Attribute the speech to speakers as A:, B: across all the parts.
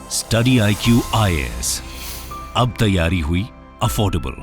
A: Study IQ IAS, अब तैयारी हुई अफोर्डेबल।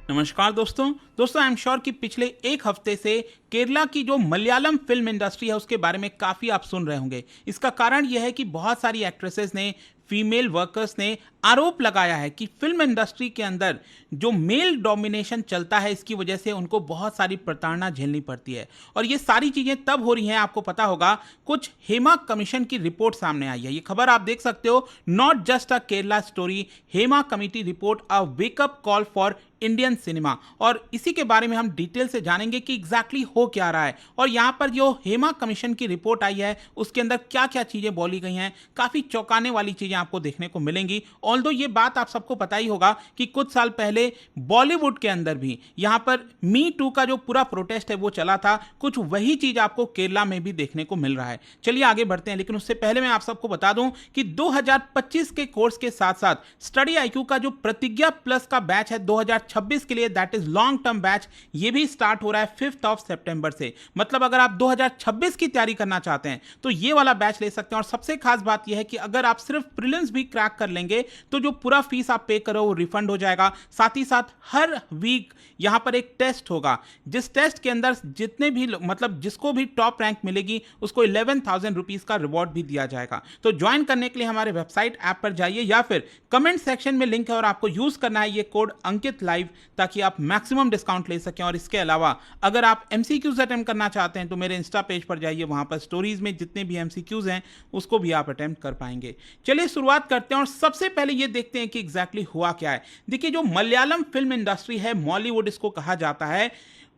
B: नमस्कार दोस्तों आई एम श्योर कि पिछले एक हफ्ते से केरला की जो मलयालम फिल्म इंडस्ट्री है उसके बारे में काफ़ी आप सुन रहे होंगे। इसका कारण यह है कि बहुत सारी एक्ट्रेसेस ने, फीमेल वर्कर्स ने आरोप लगाया है कि फिल्म इंडस्ट्री के अंदर जो मेल डोमिनेशन चलता है इसकी वजह से उनको बहुत सारी प्रताड़ना झेलनी पड़ती है। और ये सारी चीज़ें तब हो रही हैं, आपको पता होगा, कुछ हेमा कमीशन की रिपोर्ट सामने आई है। ये खबर आप देख सकते हो, not just a Kerala story, Hema committee report a wake up call for Indian cinema. और इसी के बारे में हम डिटेल से जानेंगे कि एग्जैक्टली हो क्या रहा है और यहाँ पर जो हेमा कमीशन की रिपोर्ट आई है उसके अंदर क्या क्या चीज़ें बोली गई हैं। काफ़ी चौंकाने वाली चीज़ें आपको देखने को मिलेंगी। ऑल्दो ये बात आप सबको पता ही होगा कि कुछ साल पहले बॉलीवुड के अंदर भी यहाँ पर मी टू का जो पूरा प्रोटेस्ट है वो चला था। कुछ वही चीज़ आपको केरला में भी देखने को मिल रहा है। चलिए आगे बढ़ते हैं, लेकिन उससे पहले मैं आप सबको बता दूं कि 2025 के कोर्स के साथ साथ स्टडी IQ का जो प्रतिज्ञा प्लस का बैच है 2026 के लिए, that is long term batch, ये भी स्टार्ट हो रहा है 5 सितंबर से। मतलब अगर आप 2026 की तैयारी करना चाहते हैं तो ये वाला बैच ले सकते हैं। और सबसे खास बात यह है कि अगर आप सिर्फ प्रीलिम्स भी क्रैक कर लेंगे तो जो पूरा फीस आप पे करो वो रिफंड हो जाएगा। साथ ही साथ हर वीक यहां पर एक टेस्ट होगा, जिस टेस्ट के अंदर जितने भी मतलब जिसको भी टॉप रैंक मिलेगी उसको 11,000 रुपीज का रिवॉर्ड भी दिया जाएगा। तो ज्वाइन करने के लिए हमारे वेबसाइट ऐप पर जाइए या फिर कमेंट सेक्शन में लिंक है और आपको यूज करना है ये कोड अंकित लाइव, ताकि आप मैक्सिमम डिस्काउंट ले सकें। और इसके अलावा अगर आप MCQs अटेम्प्ट करना चाहते हैं तो मेरे इंस्टा पेज पर जाइए, वहां पर स्टोरीज में जितने भी MCQs हैं उसको भी आप अटेम्प्ट कर पाएंगे। चलिए शुरुआत करते हैं और सबसे पहले ये देखते हैं कि एग्जैक्टली हुआ क्या है। देखिए, जो मलयालम फिल्म इंडस्ट्री है, मॉलीवुड इसको कहा जाता है,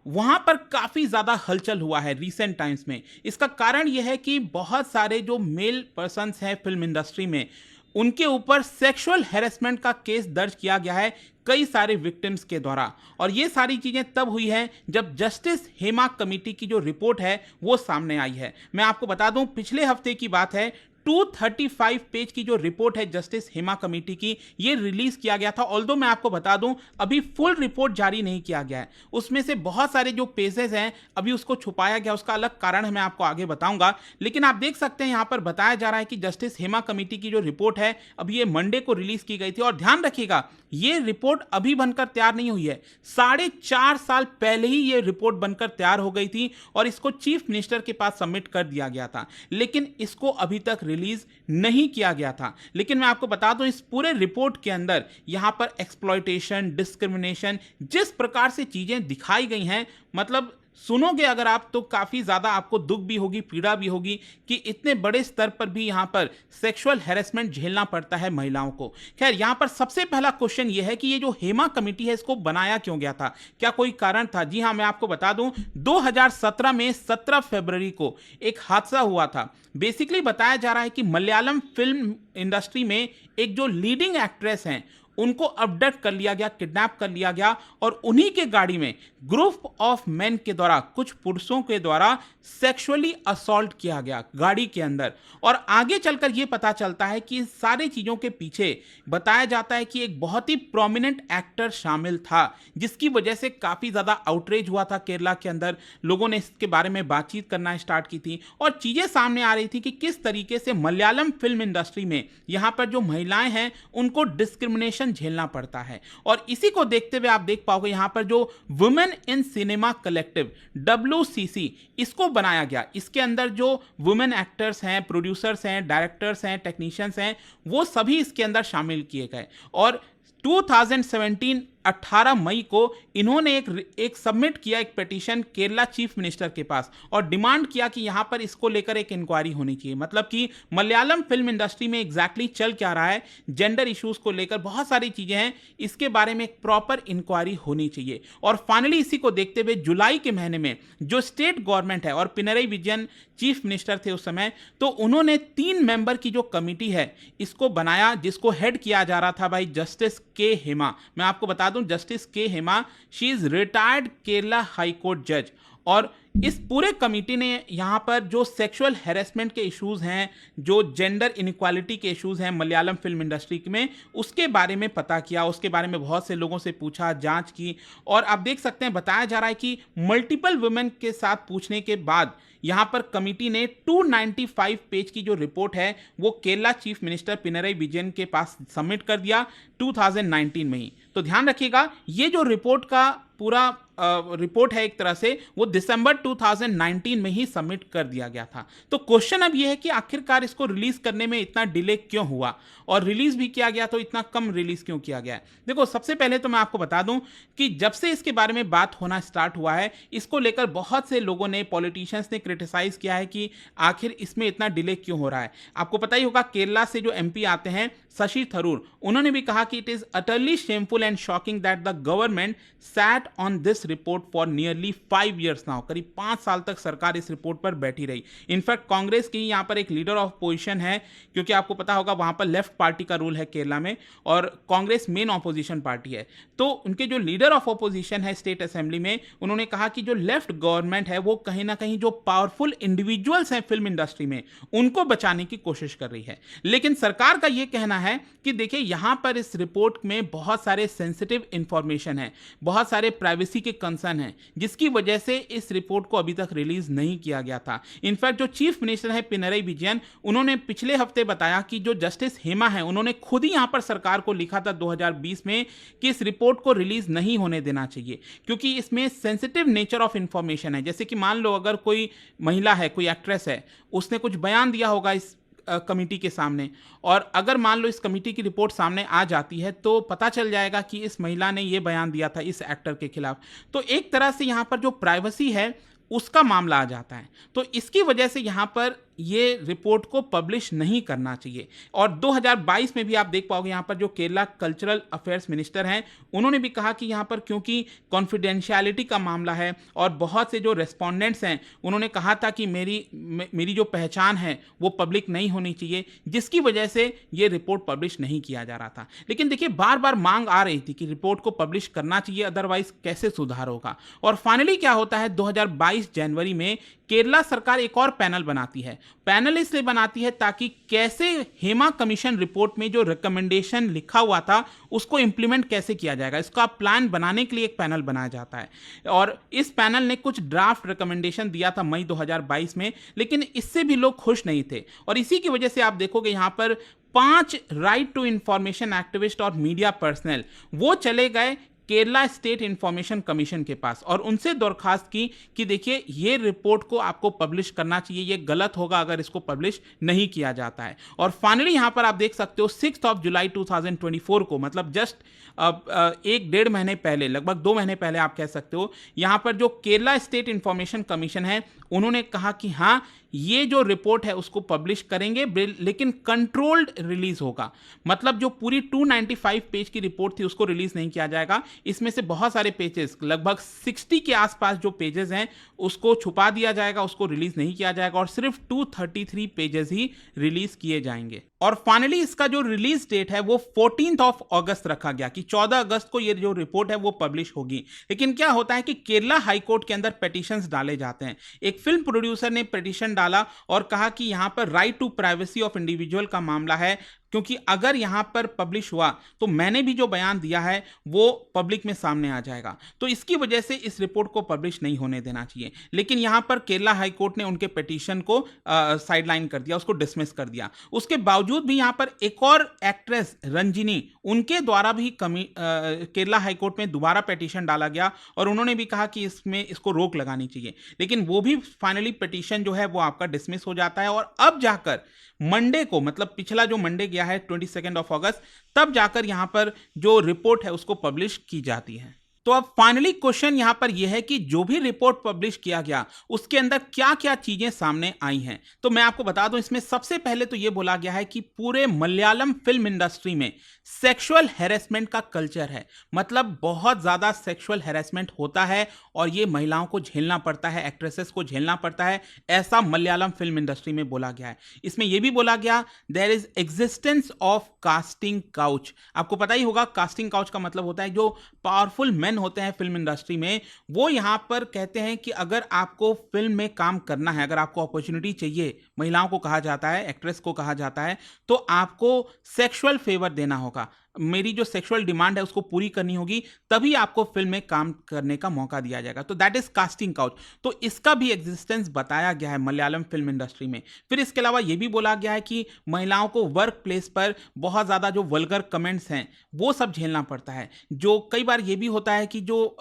B: वहां पर काफी ज्यादा हलचल हुआ है रिसेंट टाइम्स में। इसका कारण यह है कि बहुत सारे जो मेल पर्सन्स हैं फिल्म इंडस्ट्री में, उनके ऊपर सेक्सुअल हैरेसमेंट का केस दर्ज किया गया है कई सारे विक्टिम्स के द्वारा। और ये सारी चीजें तब हुई हैं जब जस्टिस हेमा कमेटी की जो रिपोर्ट है वो सामने आई है। मैं आपको बता दूं, पिछले हफ्ते की बात है, 235 पेज की जो रिपोर्ट है जस्टिस हेमा कमेटी की, ये रिलीज किया गया था। ऑल्दो मैं आपको बता दूं अभी फुल रिपोर्ट जारी नहीं किया गया है, उसमें से बहुत सारे जो पेजेस हैं अभी उसको छुपाया गया, उसका अलग कारण है, मैं आपको आगे बताऊंगा। लेकिन आप देख सकते हैं यहां पर बताया जा रहा है कि जस्टिस हेमा कमेटी की जो रिपोर्ट है अभी ये मंडे को रिलीज की गई थी। और ध्यान रखिएगा, ये रिपोर्ट अभी बनकर तैयार नहीं हुई है, 4.5 साल पहले ही ये रिपोर्ट बनकर तैयार हो गई थी और इसको चीफ मिनिस्टर के पास सबमिट कर दिया गया था, लेकिन इसको अभी तक रिलीज नहीं किया गया था। लेकिन मैं आपको बता दूं, इस पूरे रिपोर्ट के अंदर यहां पर एक्सप्लॉयटेशन, डिस्क्रिमिनेशन, जिस प्रकार से चीजें दिखाई गई हैं, मतलब सुनोगे अगर आप तो काफी ज्यादा आपको दुख भी होगी, पीड़ा भी होगी कि इतने बड़े स्तर पर भी यहां पर सेक्सुअल हैरेसमेंट झेलना पड़ता है महिलाओं को। खैर, यहां पर सबसे पहला क्वेश्चन यह है कि ये जो हेमा कमेटी है इसको बनाया क्यों गया था, क्या कोई कारण था? जी हां, मैं आपको बता दूं, 2017 में 17 फरवरी को एक हादसा हुआ था। बेसिकली बताया जा रहा है कि मलयालम फिल्म इंडस्ट्री में एक जो लीडिंग एक्ट्रेस हैं उनको अबडक्ट कर लिया गया, किडनैप कर लिया गया और उन्हीं के गाड़ी में ग्रुप ऑफ मेन के द्वारा, कुछ पुरुषों के द्वारा सेक्सुअली असॉल्ट किया गया गाड़ी के अंदर। और आगे चलकर यह पता चलता है कि सारी चीजों के पीछे बताया जाता है कि एक बहुत ही प्रोमिनेंट एक्टर शामिल था, जिसकी वजह से काफी ज्यादा आउटरेज हुआ था केरला के अंदर। लोगों ने इसके बारे में बातचीत करना स्टार्ट की थी और चीजें सामने आ रही थी कि किस तरीके से मलयालम फिल्म इंडस्ट्री में यहां पर जो महिलाएं हैं उनको डिस्क्रिमिनेशन झेलना पड़ता है। और इसी को देखते हुए आप देख पाओगे यहां पर जो women in cinema collective WCC इसको बनाया गया। इसके अंदर जो वुमेन एक्टर्स हैं, प्रोड्यूसर्स हैं, डायरेक्टर्स हैं, टेक्नीशियंस हैं, वो सभी इसके अंदर शामिल किए गए। और 2017 18 मई को इन्होंने एक सबमिट किया, एक पिटीशन केरला चीफ मिनिस्टर के पास, और डिमांड किया कि यहां पर इसको लेकर एक इंक्वायरी होनी चाहिए। मतलब कि मलयालम फिल्म इंडस्ट्री में एग्जैक्टली चल क्या रहा है, जेंडर इश्यूज को लेकर बहुत सारी चीजें हैं, इसके बारे में एक प्रॉपर इंक्वायरी होनी चाहिए। और फाइनली इसी को देखते हुए जुलाई के महीने में जो स्टेट गवर्नमेंट है, और पिनरई विजयन चीफ मिनिस्टर थे उस समय, तो उन्होंने 3 मेंबर की जो कमिटी है इसको बनाया, जिसको हेड किया जा रहा था भाई जस्टिस के हेमा। मैं आपको बता दूं, जस्टिस के Hema, she is retired Kerala high court जज। और इस पूरे कमिटी ने यहाँ पर जो सेक्सुअल हैरेसमेंट के इश्यूज हैं, जो जेंडर इनइक्वालिटी के इश्यूज हैं मलयालम फिल्म इंडस्ट्री में, उसके बारे में पता किया, उसके बारे में बहुत से लोगों से पूछा, जांच की। और आप देख सकते हैं बताया जा रहा है कि मल्टीपल वुमेन के साथ पूछने के बाद यहाँ पर कमिटी ने 295 पेज की जो रिपोर्ट है वो केरला चीफ मिनिस्टर पिनरई विजयन के पास सबमिट कर दिया 2019 में ही। तो ध्यान रखिएगा, ये जो रिपोर्ट का पूरा रिपोर्ट है एक तरह से वो दिसंबर 2019 में ही सबमिट कर दिया गया था। तो क्वेश्चन अब ये है कि आखिरकार इसको रिलीज करने में इतना डिले क्यों हुआ, और रिलीज भी किया गया तो इतना कम रिलीज क्यों किया गया है। देखो, सबसे पहले तो मैं आपको बता दूं कि जब से इसके बारे में बात होना स्टार्ट हुआ है, इसको लेकर बहुत से लोगों ने, पॉलिटिशियंस ने क्रिटिसाइज किया है कि आखिर इसमें इतना डिले क्यों हो रहा है। आपको पता ही होगा, केरला से जो एमपी आते हैं शशि थरूर, उन्होंने भी कहा कि it is utterly shameful and shocking that the government sat on this report for nearly 5 years now. करीब 5 साल तक सरकार इस रिपोर्ट पर बैठी रही। इनफैक्ट कांग्रेस की यहाँ पर एक लीडर ऑफ पोजीशन है, क्योंकि आपको पता होगा वहां पर लेफ्ट पार्टी का रूल है केरला में, और कांग्रेस मेन ऑपोजिशन पार्टी है। तो उनके जो लीडर ऑफ ऑपोजिशन है स्टेट असेंबली में, उन्होंने कहा कि जो लेफ्ट गवर्नमेंट है वो कहीं ना कहीं जो पावरफुल इंडिविजुअल्स हैं फिल्म इंडस्ट्री में, उनको बचाने की कोशिश कर रही है। लेकिन सरकार का यह कहना है कि देखिए, यहां पर इस रिपोर्ट में बहुत सारे सेंसिटिव इंफॉर्मेशन है, बहुत सारे प्राइवेसी के कंसर्न हैं, जिसकी वजह से इस रिपोर्ट को अभी तक रिलीज नहीं किया गया था। इनफैक्ट जो चीफ मिनिस्टर है पिनरई विजयन, उन्होंने पिछले हफ्ते बताया कि जो जस्टिस हेमा है, उन्होंने खुद ही यहां पर सरकार को लिखा था 2020 में कि इस रिपोर्ट को रिलीज नहीं होने देना चाहिए, क्योंकि इसमें सेंसिटिव नेचर ऑफ इंफॉर्मेशन है। जैसे कि मान लो अगर कोई महिला है, कोई एक्ट्रेस है, उसने कुछ बयान दिया होगा इस कमिटी के सामने, और अगर मान लो इस कमिटी की रिपोर्ट सामने आ जाती है तो पता चल जाएगा कि इस महिला ने यह बयान दिया था इस एक्टर के खिलाफ। तो एक तरह से यहां पर जो प्राइवेसी है उसका मामला आ जाता है। तो इसकी वजह से यहां पर ये रिपोर्ट को पब्लिश नहीं करना चाहिए। और 2022 में भी आप देख पाओगे, यहाँ पर जो केरला कल्चरल अफेयर्स मिनिस्टर हैं, उन्होंने भी कहा कि यहाँ पर क्योंकि कॉन्फिडेंशियलिटी का मामला है और बहुत से जो रेस्पोंडेंट्स हैं, उन्होंने कहा था कि मेरी जो पहचान है वो पब्लिक नहीं होनी चाहिए, जिसकी वजह से ये रिपोर्ट पब्लिश नहीं किया जा रहा था। लेकिन देखिए, बार बार मांग आ रही थी कि रिपोर्ट को पब्लिश करना चाहिए, अदरवाइज कैसे सुधार होगा। और फाइनली क्या होता है, 2022 जनवरी में केरला सरकार एक और पैनल बनाती है। पैनल इसलिए बनाती है ताकि कैसे हेमा कमीशन रिपोर्ट में जो रिकमेंडेशन लिखा हुआ था उसको इंप्लीमेंट कैसे किया जाएगा, इसका प्लान बनाने के लिए एक पैनल बनाया जाता है। और इस पैनल ने कुछ ड्राफ्ट रिकमेंडेशन दिया था मई 2022 में, लेकिन इससे भी लोग खुश नहीं थे। और इसी की वजह से आप देखोगे यहां पर 5 राइट टू इंफॉर्मेशन एक्टिविस्ट और मीडिया पर्सनल वो चले गए केरला स्टेट इंफॉर्मेशन कमीशन के पास और उनसे दरखास्त की कि देखिए, ये रिपोर्ट को आपको पब्लिश करना चाहिए, ये गलत होगा अगर इसको पब्लिश नहीं किया जाता है। और फाइनली यहां पर आप देख सकते हो 6 जुलाई 2024 को, मतलब जस्ट 1-1.5 महीने पहले, लगभग 2 महीने पहले आप कह सकते हो, यहां पर जो केरला स्टेट इंफॉर्मेशन कमीशन है, उन्होंने कहा कि हाँ, ये जो रिपोर्ट है उसको पब्लिश करेंगे, लेकिन कंट्रोल्ड रिलीज होगा। मतलब जो पूरी 295 पेज की रिपोर्ट थी उसको रिलीज नहीं किया जाएगा। इसमें से बहुत सारे पेजेस, लगभग 60 के आसपास जो पेजेस हैं, उसको छुपा दिया जाएगा, उसको रिलीज नहीं किया जाएगा, और सिर्फ 233 पेजेस ही रिलीज किए जाएंगे। और फाइनली इसका जो रिलीज डेट है वो 14 अगस्त रखा गया कि 14 अगस्त को ये जो रिपोर्ट है वो पब्लिश होगी। लेकिन क्या होता है कि केरला हाईकोर्ट के अंदर पिटीशंस डाले जाते हैं। एक फिल्म प्रोड्यूसर ने पिटीशन डाला और कहा कि यहां पर right to privacy of individual का मामला है, क्योंकि अगर यहां पर पब्लिश हुआ तो मैंने भी जो बयान दिया है वो पब्लिक में सामने आ जाएगा। तो इसकी वजह से इस रिपोर्ट को पब्लिश नहीं होने देना चाहिए। लेकिन यहां पर केरला हाई कोर्ट ने उनके पिटीशन को साइडलाइन कर दिया, उसको डिसमिस कर दिया। उसके बावजूद भी यहां पर एक और एक्ट्रेस रंजिनी, उनके द्वारा भी केरला हाई कोर्ट में दोबारा पिटीशन डाला गया और उन्होंने भी कहा कि इसको रोक लगानी चाहिए। लेकिन वो भी फाइनली पिटीशन जो है वो आपका डिसमिस हो जाता है। और अब जाकर मंडे को, मतलब पिछला जो मंडे गया है 22 अगस्त, तब जाकर यहां पर जो रिपोर्ट है उसको पब्लिश की जाती है। तो अब फाइनली क्वेश्चन यहां पर यह है कि जो भी रिपोर्ट पब्लिश किया गया उसके अंदर क्या क्या चीजें सामने आई हैं। तो मैं आपको बता दूं, इसमें सबसे पहले तो यह बोला गया है कि पूरे मलयालम फिल्म इंडस्ट्री में सेक्सुअल हैरेसमेंट का कल्चर है। मतलब बहुत ज्यादा सेक्सुअल हैरेसमेंट होता है और ये महिलाओं को झेलना पड़ता है, एक्ट्रेसेस को झेलना पड़ता है, ऐसा मलयालम फिल्म इंडस्ट्री में बोला गया है। इसमें यह भी बोला गया there is existence of casting couch. आपको पता ही होगा कास्टिंग काउच का मतलब होता है जो पावरफुल मैन होते हैं फिल्म इंडस्ट्री में, वो यहां पर कहते हैं कि अगर आपको फिल्म में काम करना है, अगर आपको अपॉर्चुनिटी चाहिए, महिलाओं को कहा जाता है, एक्ट्रेस को कहा जाता है, तो आपको सेक्सुअल फेवर देना होगा। मेरी जो सेक्सुअल डिमांड है उसको पूरी करनी होगी, तभी आपको फिल्म में काम करने का मौका दिया जाएगा। तो दैट इज कास्टिंग काउच। तो इसका भी एग्जिस्टेंस बताया गया है मलयालम फिल्म इंडस्ट्री में। फिर इसके अलावा ये भी बोला गया है कि महिलाओं को वर्क प्लेस पर बहुत ज़्यादा जो वल्गर कमेंट्स हैं वो सब झेलना पड़ता है। जो कई बार ये भी होता है कि जो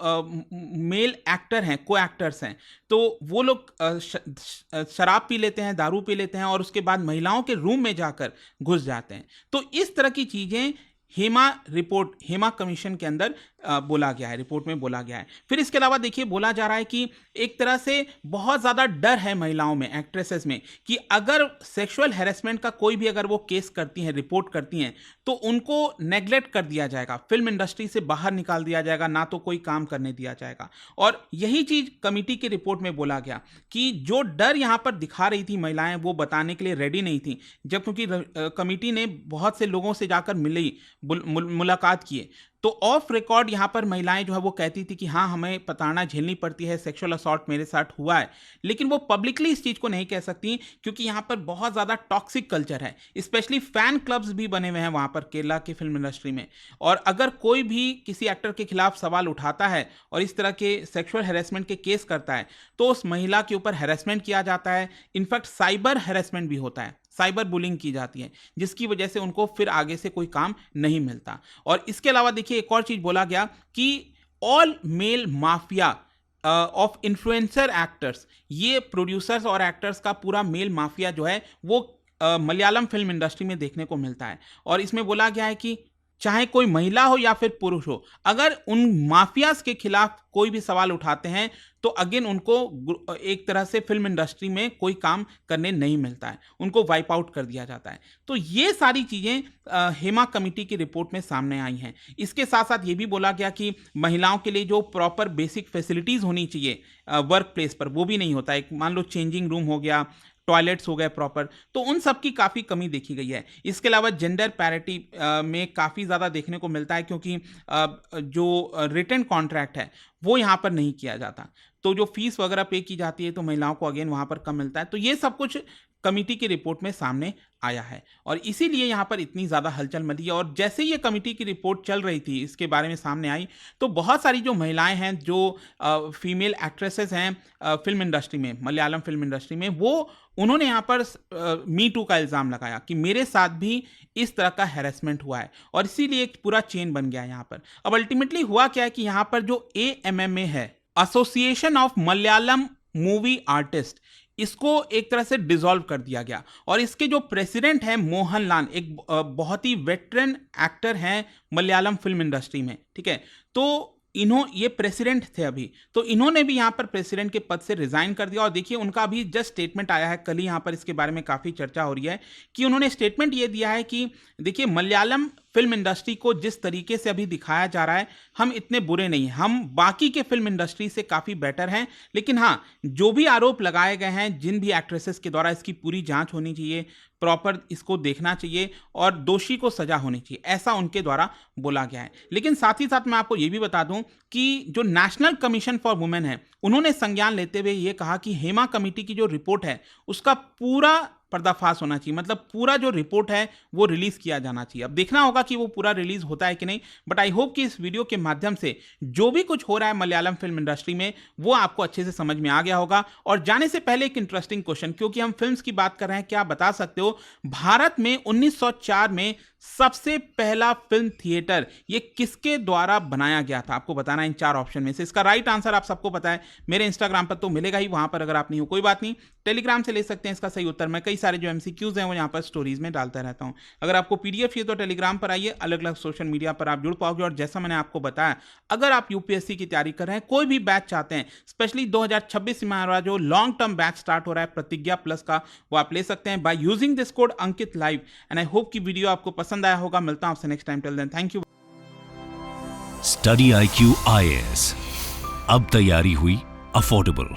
B: मेल एक्टर हैं, को एक्टर्स हैं, तो वो लोग शराब पी लेते हैं, दारू पी लेते हैं और उसके बाद महिलाओं के रूम में जाकर घुस जाते हैं। तो इस तरह की चीज़ें हेमा कमीशन के अंदर बोला गया है, रिपोर्ट में बोला गया है। फिर इसके अलावा देखिए बोला जा रहा है कि एक तरह से बहुत ज़्यादा डर है महिलाओं में, एक्ट्रेसेस में, कि अगर सेक्सुअल हैरेसमेंट का कोई भी अगर वो केस करती हैं, रिपोर्ट करती हैं, तो उनको नेग्लेक्ट कर दिया जाएगा, फिल्म इंडस्ट्री से बाहर निकाल दिया जाएगा, ना तो कोई काम करने दिया जाएगा। और यही चीज़ कमिटी की रिपोर्ट में बोला गया कि जो डर यहाँ पर दिखा रही थी महिलाएं, वो बताने के लिए रेडी नहीं थी। जब क्योंकि कमिटी ने बहुत से लोगों से जाकर मिली, मुलाकात किए, तो ऑफ रिकॉर्ड यहाँ पर महिलाएं जो है वो कहती थी कि हाँ, हमें प्रताड़ना झेलनी पड़ती है, सेक्सुअल असॉल्ट मेरे साथ हुआ है, लेकिन वो पब्लिकली इस चीज़ को नहीं कह सकती क्योंकि यहाँ पर बहुत ज़्यादा टॉक्सिक कल्चर है। स्पेशली फैन क्लब्स भी बने हुए हैं वहाँ पर केरला की फिल्म इंडस्ट्री में, और अगर कोई भी किसी एक्टर के खिलाफ सवाल उठाता है और इस तरह के सेक्सुअल हैरेसमेंट के केस करता है, तो उस महिला के ऊपर हैरेसमेंट किया जाता है। इनफैक्ट साइबर हैरेसमेंट भी होता है, साइबर बुलिंग की जाती है, जिसकी वजह से उनको फिर आगे से कोई काम नहीं मिलता। और इसके अलावा देखिए एक और चीज बोला गया कि all mail mafia of influencer actors, ये प्रोड्यूसर्स और एक्टर्स का पूरा मेल माफिया जो है वो मलयालम फिल्म इंडस्ट्री में देखने को मिलता है। और इसमें बोला गया है कि चाहे कोई महिला हो या फिर पुरुष हो, अगर उन माफियाज के खिलाफ कोई भी सवाल उठाते हैं तो अगेन उनको एक तरह से फिल्म इंडस्ट्री में कोई काम करने नहीं मिलता है, उनको वाइप आउट कर दिया जाता है। तो ये सारी चीज़ें हेमा कमेटी की रिपोर्ट में सामने आई हैं। इसके साथ साथ ये भी बोला गया कि महिलाओं के लिए जो प्रॉपर बेसिक फैसिलिटीज़ होनी चाहिए वर्क प्लेस पर, वो भी नहीं होता। एक मान लो चेंजिंग रूम हो गया, टॉयलेट्स हो गए प्रॉपर, तो उन सब की काफ़ी कमी देखी गई है। इसके अलावा जेंडर पैरिटी में काफ़ी ज़्यादा देखने को मिलता है, क्योंकि जो रिटन कॉन्ट्रैक्ट है वो यहाँ पर नहीं किया जाता, तो जो फीस वगैरह पे की जाती है तो महिलाओं को अगेन वहाँ पर कम मिलता है। तो ये सब कुछ कमिटी की रिपोर्ट में सामने आया है और इसीलिए यहाँ पर इतनी ज़्यादा हलचल मची। और जैसे ये कमिटी की रिपोर्ट चल रही थी, इसके बारे में सामने आई, तो बहुत सारी जो महिलाएं हैं, जो फीमेल एक्ट्रेसेस हैं फिल्म इंडस्ट्री में, मलयालम फिल्म इंडस्ट्री में, वो उन्होंने यहाँ पर मी टू का इल्ज़ाम लगाया कि मेरे साथ भी इस तरह का हैरेसमेंट हुआ है, और इसीलिए एक पूरा चेन बन गया यहाँ पर। अब अल्टीमेटली हुआ क्या है कि यहाँ पर जो AMMA है, association of Malayalam movie artist, इसको एक तरह से डिसॉल्व कर दिया गया। और इसके जो प्रेसिडेंट हैं मोहनलाल, एक बहुत ही वेटरन एक्टर हैं मलयालम फिल्म इंडस्ट्री में, ठीक है, तो ये प्रेसिडेंट थे अभी, तो इन्होंने भी यहाँ पर प्रेसिडेंट के पद से रिजाइन कर दिया। और देखिए उनका अभी जस्ट स्टेटमेंट आया है, कल ही यहाँ पर इसके बारे में काफ़ी चर्चा हो रही है कि उन्होंने स्टेटमेंट ये दिया है कि देखिए मलयालम फिल्म इंडस्ट्री को जिस तरीके से अभी दिखाया जा रहा है, हम इतने बुरे नहीं हैं, हम बाकी के फिल्म इंडस्ट्री से काफ़ी बेटर हैं, लेकिन हाँ, जो भी आरोप लगाए गए हैं जिन भी एक्ट्रेसेस के द्वारा, इसकी पूरी जांच होनी चाहिए, प्रॉपर इसको देखना चाहिए और दोषी को सजा होनी चाहिए, ऐसा उनके द्वारा बोला गया है। लेकिन साथ ही साथ मैं आपको ये भी बता दूं कि जो नेशनल कमीशन फॉर वुमेन है, उन्होंने संज्ञान लेते हुए ये कहा कि हेमा कमेटी की जो रिपोर्ट है उसका पूरा पर्दाफाश होना चाहिए, मतलब पूरा जो रिपोर्ट है वो रिलीज किया जाना चाहिए। अब देखना होगा कि वो पूरा रिलीज होता है कि नहीं, बट आई होप कि इस वीडियो के माध्यम से जो भी कुछ हो रहा है मलयालम फिल्म इंडस्ट्री में वो आपको अच्छे से समझ में आ गया होगा। और जाने से पहले एक इंटरेस्टिंग क्वेश्चन, क्योंकि हम फिल्म्स की बात कर रहे हैं, क्या आप बता सकते हो भारत में 1904 में सबसे पहला फिल्म थिएटर ये किसके द्वारा बनाया गया था? आपको बताना है इन 4 ऑप्शन में से। इसका राइट आंसर आप सबको पता है, मेरे इंस्टाग्राम पर तो मिलेगा ही, वहां पर अगर आप नहीं हो कोई बात नहीं, टेलीग्राम से ले सकते हैं इसका सही उत्तर। मैं कई सारे जो MCQs हैं वो यहाँ पर स्टोरीज में डालता रहता हूँ। अगर आपको PDF चाहिए तो टेलीग्राम पर आइए, अलग अलग सोशल मीडिया पर आप जुड़ पाओगे। और जैसा मैंने आपको बताया, अगर आप UPSC की तैयारी कर रहे हैं, कोई भी बैच चाहते हैं, स्पेशली 2026 में हमारा जो लॉन्ग टर्म बैच स्टार्ट हो रहा है प्रतिज्ञा प्लस का, वो आप ले सकते हैं by using this code Ankit live. And I hope कि वीडियो आपको पसंद आया होगा। मिलता हूं आपसे next time, till then thank you.
A: Study IQ IAS, अब तैयारी हुई अफोर्डेबल।